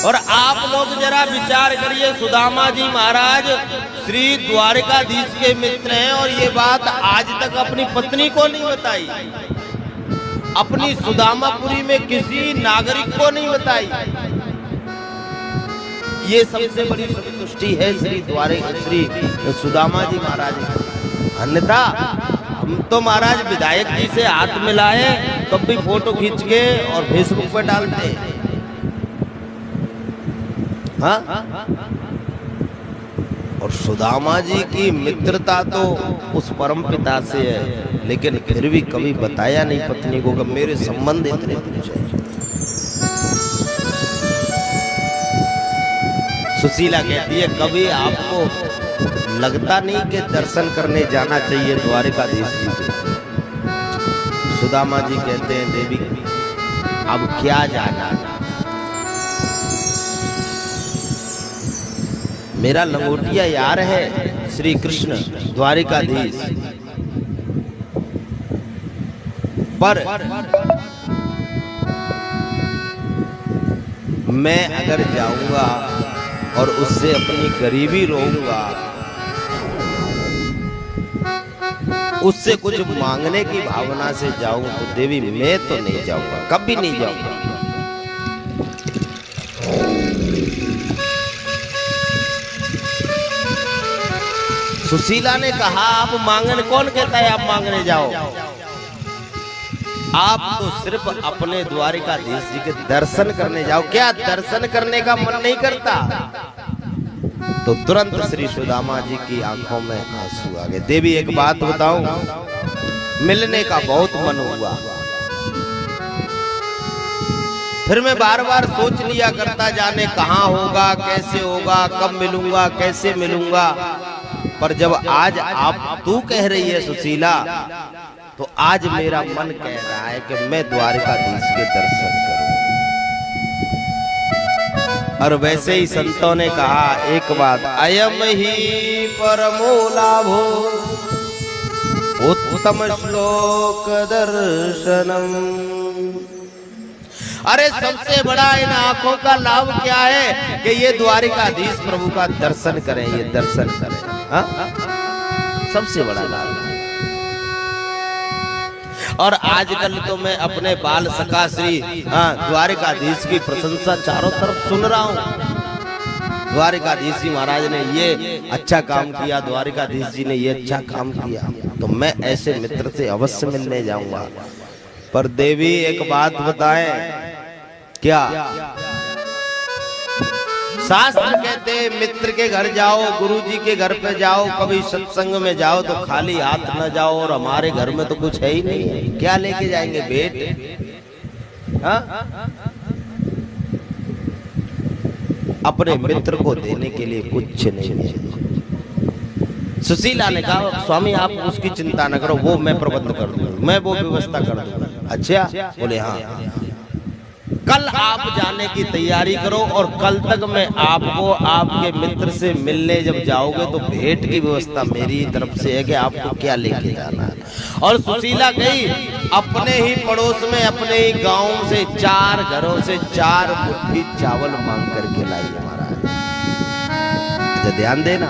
और आप लोग जरा विचार करिए, सुदामा जी महाराज श्री द्वारिकाधीश के मित्र हैं और ये बात आज तक अपनी पत्नी को नहीं बताई, अपनी सुदामापुरी में किसी नागरिक को नहीं बताई। ये सबसे बड़ी संतुष्टि है श्री सुदामा जी महाराज। अन्यथा हम तो महाराज विधायक जी से हाथ मिलाए तब भी फोटो खींच के और फेसबुक पर डालते हैं। हाँ? और सुदामा जी की मित्रता तो उस परम पिता से है, लेकिन फिर भी कभी बताया नहीं पत्नी को कि मेरे संबंध इतने कुछ है। सुशीला कहती है कभी आपको लगता नहीं कि दर्शन करने जाना चाहिए द्वारिकाधीश जी के? सुदामा जी कहते हैं देवी अब क्या जाना, मेरा लंगोटिया यार है श्री कृष्ण द्वारिकाधीश, पर मैं अगर जाऊंगा और उससे अपनी गरीबी रोऊंगा, उससे कुछ मांगने की भावना से जाऊं तो देवी मैं तो नहीं जाऊंगा, कभी नहीं जाऊंगा। सुशीला ने कहा आप मांगने, कौन कहता है आप मांगने जाओ? आप तो सिर्फ अपने द्वारिकाधीश जी के दर्शन करने जाओ। क्या दर्शन करने का मन नहीं करता? तो तुरंत श्री सुदामा जी की आंखों में आंसू आ गए। देवी एक बात बताऊं, मिलने का बहुत मन हुआ, फिर मैं बार बार सोच लिया करता जाने कहाँ होगा, कैसे होगा, कब मिलूंगा, कैसे मिलूंगा। पर जब आज आप तू कह रही है सुशीला, तो आज मेरा मन कह रहा है कि मैं द्वारिकाधीश के दर्शन करूं। और वैसे ही संतों ने कहा एक बात, अयम ही परमो लाभो उत्तम श्लोक दर्शनम। अरे सबसे बड़ा इन आंखों का लाभ क्या है कि ये द्वारिकाधीश प्रभु का दर्शन करें, ये दर्शन करें। हा? सबसे बड़ा लाभ। और आजकल तो मैं अपने बाल सखा श्री द्वारिकाधीश की प्रशंसा चारों तरफ सुन रहा हूँ। द्वारिकाधीश जी महाराज ने ये अच्छा काम किया, द्वारिकाधीश जी ने ये अच्छा काम किया, तो मैं ऐसे मित्र से अवश्य मिलने जाऊंगा। पर देवी एक बात बताएं, क्या शास्त्र कहते मित्र के घर जाओ, गुरु जी के घर पे जाओ, कभी सत्संग में जाओ तो खाली हाथ न जाओ। और हमारे घर में तो कुछ है ही नहीं है, क्या लेके जाएंगे भेंट? अपने मित्र को देने के लिए कुछ नहीं है। सुशीला ने कहा स्वामी आप उसकी चिंता न करो, वो मैं प्रबंध कर दूंगा, मैं वो व्यवस्था कर दूंगा। अच्छा? बोले हाँ, कल आप जाने की तैयारी करो और कल तक मैं आपको आपके मित्र से मिलने जब जाओगे तो भेंट की व्यवस्था मेरी तरफ से है कि आपको क्या लेके जाना है। और सुशीला गई अपने ही पड़ोस में, अपने ही गांव से 4 घरों से 4 मुट्ठी चावल मांग करके लाई महाराज। तो ध्यान देना,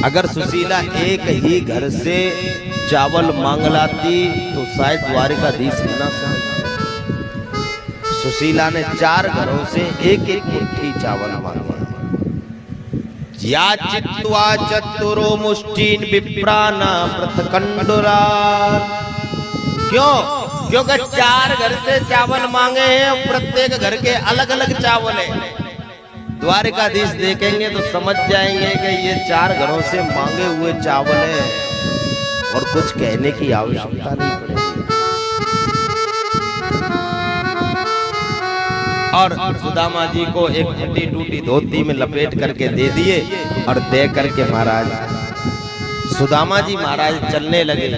अगर सुशीला एक ही घर से चावल मांग लाती तो शायद द्वारिकाधीश न समझ। सुशीला ने 4 घरों से एक एक मुट्ठी चावल मांगे। या चित्वा चतुरो मुष्टीन विप्राना प्रथकंडुरा। क्यों? क्योंकि 4 घर से चावल मांगे हैं, प्रत्येक घर के अलग अलग चावल है। द्वारिकाधीश देखेंगे तो समझ जाएंगे कि ये 4 घरों से मांगे हुए चावल है और कुछ कहने की आवश्यकता नहीं पड़ेगी। और सुदामा जी को एक फटी टूटी धोती में लपेट करके दे दिए और दे करके महाराज सुदामा जी महाराज चलने लगे।